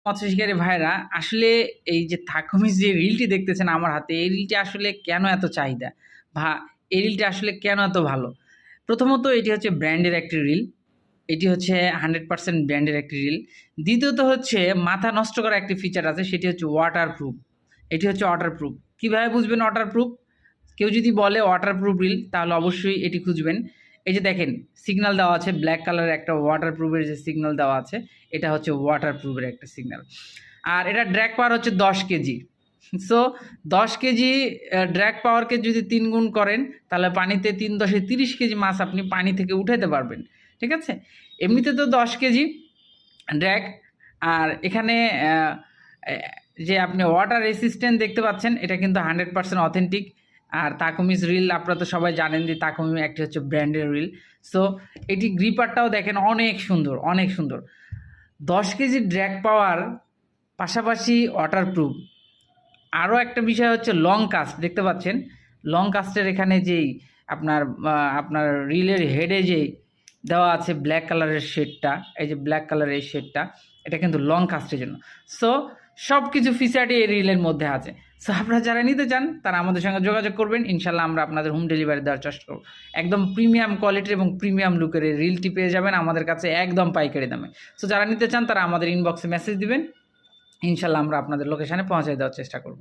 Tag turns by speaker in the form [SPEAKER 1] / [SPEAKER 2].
[SPEAKER 1] মৎস্য শিকারী ভাইরা আসলে এই যে থাকুমিজ যে রিলটি দেখতেছেন আমার হাতে, এই রিলটি আসলে কেন এত চাহিদা বা এই রিলটি আসলে কেন এত ভালো? প্রথমত এটি হচ্ছে ব্র্যান্ডের একটি রিল। এটি হচ্ছে 100% ব্র্যান্ডের একটি রিল। দ্বিতীয়ত হচ্ছে মাথা নষ্ট করা একটি ফিচার আছে, সেটি হচ্ছে ওয়াটারপ্রুফ। এটি হচ্ছে ওয়াটারপ্রুফ। কিভাবে বুঝবেন ওয়াটারপ্রুফ? কেউ যদি বলে ওয়াটারপ্রুফ রিল তাহলে অবশ্যই এটি খুঁজবেন। এই যে দেখেন সিগন্যাল দেওয়া আছে, ব্ল্যাক কালারের একটা ওয়াটারপ্রুফের যে সিগন্যাল দেওয়া আছে, এটা হচ্ছে ওয়াটারপ্রুফের একটা সিগন্যাল। আর এটা ড্র্যাগ পাওয়ার হচ্ছে 10 কেজি। সো 10 কেজি ড্র্যাগ পাওয়ারকে যদি ৩ গুণ করেন তাহলে পানিতে ৩ × ৩০ কেজি মাছ আপনি পানি থেকে উঠাতে পারবেন। ঠিক আছে? এমনিতে তো 10 কেজি ড্র্যাগ। আর এখানে যে আপনি ওয়াটার রেসিস্ট্যান্ট দেখতে পাচ্ছেন, এটা কিন্তু 100% অথেন্টিক। আর তাকুমিজ রিল আপনারা তো সবাই জানেন যে তাকুমি একটি হচ্ছে ব্র্যান্ডের রিল। সো এটি গ্রিপারটাও দেখেন অনেক সুন্দর, অনেক সুন্দর। 10 কেজি ড্র্যাগ পাওয়ার পাশাপাশি ওয়াটারপ্রুফ। আরও একটা বিষয় হচ্ছে লং কাস্ট দেখতে পাচ্ছেন। লং কাস্টের এখানে যেই আপনার রিলের হেডে যেই দেওয়া আছে ব্ল্যাক কালারের শেডটা, এই যে ব্ল্যাক কালারের এই শেডটা, এটা কিন্তু লং কাস্টের জন্য। সো সব কিছু ফিচারই এই রিলের মধ্যে আছে। সো আপনারা যারা নিতে চান তারা আমাদের সঙ্গে যোগাযোগ করবেন, ইনশাল্লাহ আমরা আপনাদের হোম ডেলিভারি দেওয়ার চেষ্টা করব। একদম প্রিমিয়াম কোয়ালিটির এবং প্রিমিয়াম লুকের এই রিলটি পেয়ে যাবেন আমাদের কাছে একদম পাইকারি দামে। সো যারা নিতে চান তারা আমাদের ইনবক্সে মেসেজ দিবেন, ইনশাল্লাহ আমরা আপনাদের লোকেশানে পৌঁছে দেওয়ার চেষ্টা করব।